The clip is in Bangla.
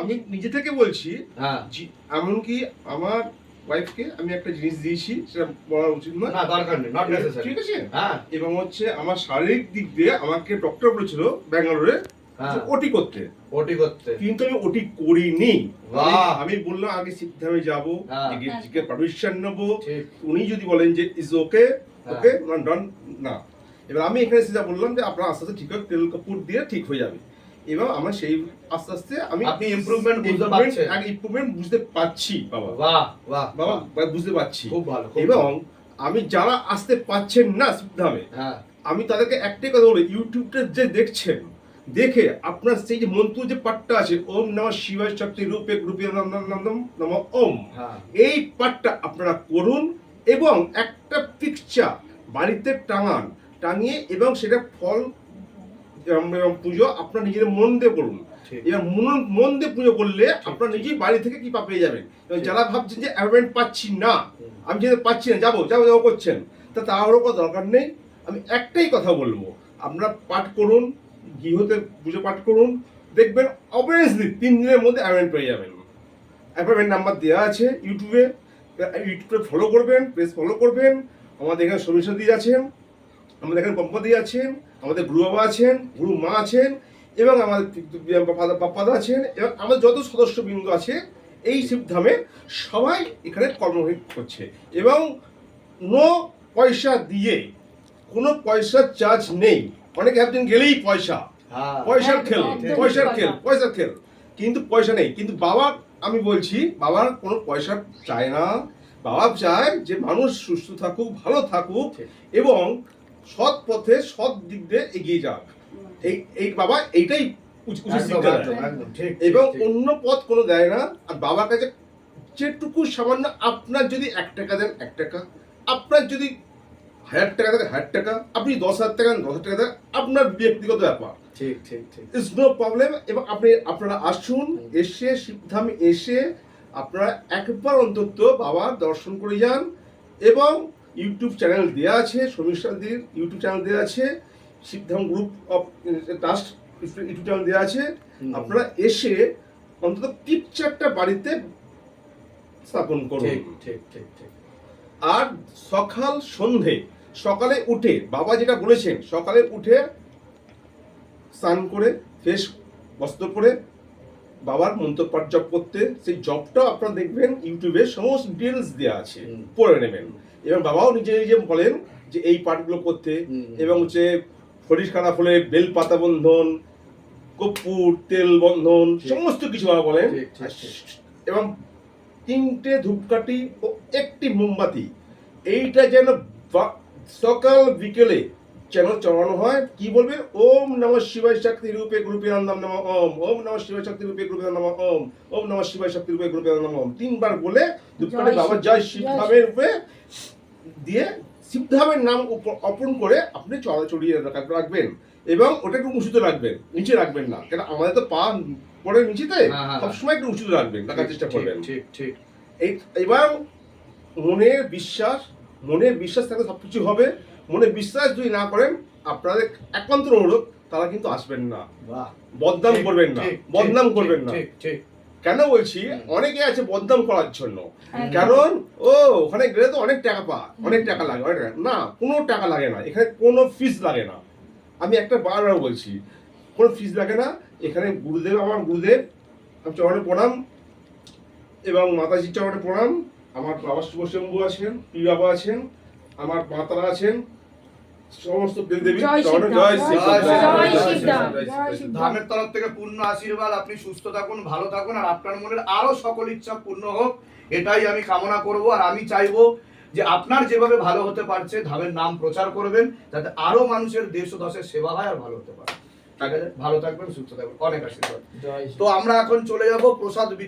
আমি নিজে থেকে বলছি, এমনকি আমার ওয়াইফকে আমি একটা জিনিস দিয়েছি, সেটা বলা উচিত না, দরকার নেই, নট নেসেসারি, ঠিক আছে? এবং হচ্ছে আমার শারীরিক দিক দিয়ে আমাকে ডক্টর বলেছিল ব্যাঙ্গালোরে ওটি করতে, কিন্তু আমি ওটি করিনি। আমি বললাম আগে সিদ্ধামে যাবো, পারমিশন নেবো, উনি যদি বলেন যে ইজ ওকে ওকে ডান না, এবার আমি এখানে সিধা বললাম যে আপনার আস্তে আস্তে ঠিক হবে, তেল কাপড় দিয়ে ঠিক হয়ে যাবে। এবং আমার সেই আস্তে আস্তে আপনি ইমপ্রুভমেন্ট বুঝতে পারছেন, ইমপ্রুভমেন্ট বুঝতে পারছি বাবা, বাবা বুঝতে পারছি। খুব ভালো। এবং আমি যারা আসতে পাচ্ছেন না সিদ্ধামে, আমি তাদেরকে একটাই কথা বলি, ইউটিউবটা যে দেখছেন, দেখে আপনার সেই যে মন্ত্র যে পাঠটা আছে, ওম নমঃ শিবায় শক্তি রূপে রূপে নম ওম, এই পাঠটা আপনারা করুন এবং একটা পিকচার বাড়িতে টাঙিয়ে এবং সেটা ফল পুজো আপনার নিজের মন দিয়ে করুন। এবার মন দিয়ে পুজো করলে আপনার নিজেই বাড়ি থেকে কি পেয়ে যাবেন। যারা ভাবছেন যে অ্যাপয়েন্টমেন্ট পাচ্ছি না, আমি যেতে পাচ্ছি না, যাবো করছেন, তা তাড়াহুড়ো করার দরকার নেই। আমি একটাই কথা বলবো, আপনারা পাঠ করুন, গৃহতে পুজো পাঠ করুন, দেখবেন অবভিয়াসলি 3 দিনের মধ্যে অ্যাপয়েন্টমেন্ট পেয়ে যাবেন। অ্যাপয়েন্টমেন্ট নাম্বার দেওয়া আছে ইউটিউবে ফলো করবেন, পেজ ফলো করবেন। আমাদের এখানে সমস্যা দিয়ে আছেন, আমাদের এখানে পম্পাদি আছেন, আমাদের গুরু বাবা আছেন, গুরু মা আছেন, এবং আমাদের পাপ্পাদা আছেন, এবং আমাদের যত সদস্যবৃন্দ আছে এই শিবধামে সবাই এখানে কর্মহীন করছে। এবং নো পয়সা দিয়ে, কোনো পয়সার চার্জ নেই। অনেকে ভাবছেন গেলেই পয়সার খেল, কিন্তু পয়সা নেই। কিন্তু বাবা, আমি বলছি বাবার কোনো পয়সা চায় না। বাবা চায় যে মানুষ সুস্থ থাকুক, ভালো থাকুক এবং সৎ পথে সৎ দিক দিয়ে এগিয়ে যাক। এই বাবা এইটাই উচিত শিক্ষা দেয় এবং অন্য পথ কোনো দেয় না। আর বাবার কাছে যেটুকু সামান্য, আপনার যদি 1 টাকা দেন 1 টাকা, আপনার যদি 1000 টাকা দেন 1000 টাকা, আপনি 10,000 টাকা দেন 10,000 টাকা দেন, আপনার ব্যক্তিগত ব্যাপার, ইটস নো প্রবলেম। এবং আপনারা আসুন, এসে শিবধামে এসে আপনারা একবার অন্তত বাবার দর্শন করে যান। এবং ইউটিউব চ্যানেল দেওয়া আছে, সমীক্ষাদির ইউটিউব চ্যানেল দেওয়া আছে, Shivdham group of trust YouTube channel দেওয়া আছে। আপনারা এসে অন্তত পিকচারটা বাড়িতে স্থাপন করুন। আর সকালে উঠে বাবা যেটা বলেছেন, সকালে উঠে স্নান করে ফ্রেশ বস্ত্র পরে বাবার মন্ত্রপাঠ জপ করতে, সেই জপটাও আপনারা দেখবেন ইউটিউবে সমস্ত ডিটেলস দেওয়া আছে, পড়ে নেবেন। এবং বাবাও নিজে নিজে বলেন যে এই পাঠগুলো করতে, এবং হচ্ছে হরিশ কানা ফুলে বেল পাতা বন্ধন, কর্পূর তেল বন্ধন, সমস্ত কিছু বাবা বলেন। এবং 3টে ধূপকাঠি ও 1টি মোমবাতি, এইটা যেন সকাল বিকেলে যেন চড়ানো হয়। কি বলবেন? ওম নমঃ শিবায় শক্তি রূপে রূপে নম ওম, ওম নমঃ শিবায় শক্তি রূপে রূপে নম ওম, ওম নমঃ শিবায় শক্তি রূপে রূপে নম ওম, 3বার বলে ধূপকাঠি বাবা জয় শিবধামের রূপে দিয়ে শিবধামের নাম অর্পণ করে আপনি চড়িয়ে রাখবেন। এবং ওটা একটু উঁচুতে রাখবেন, নিচে রাখবেন না, কেন আমাদের তো পা পড়ে নিচেতে, সবসময় একটু উঁচুতে রাখবেন, রাখার চেষ্টা করবেন। এবার মনের বিশ্বাস থাকলে সবকিছু হবে। মনে বিশ্বাস যদি না করেন, আপনাদের একান্ত অনুরোধ, তারা কিন্তু আসবেন না, বদনাম করবেন না। কেন বলছি? অনেকে আছে বদনাম করার জন্য, কারণ ওখানে গেলে তো অনেক টাকা অনেক টাকা লাগে, না, কোনো টাকা লাগে না, এখানে কোনো ফিস লাগে না। আমি একটা বারবার বলছি, কোনো ফিস লাগে না। এখানে আমার গুরুদেব চরণে প্রণাম, এবং মাতাজির চরণে প্রণাম। আমার বাবা শুভশম্ভু আছেন, পীর বাবা আছেন, আমার মাতারা আছেন, সমস্ত দেবী ধামের তরফ থেকে পূর্ণ আশীর্বাদ। আপনি সুস্থ থাকুন, ভালো থাকুন, আর আপনার মনের আরো সকল ইচ্ছা পূর্ণ হোক, এটাই আমি কামনা করব। আর আমি চাইবো যে আপনার যেভাবে ভালো হতে পারছে, ধামের নাম প্রচার করবেন, যাতে আরো মানুষের দেশ ও দশের সেবা হয় আর ভালো হতে পারে। ভালো থাকবেন, সুস্থ থাকবেন, অনেক আশীর্বাদ। তো আমরা এখন চলে যাব প্রসাদ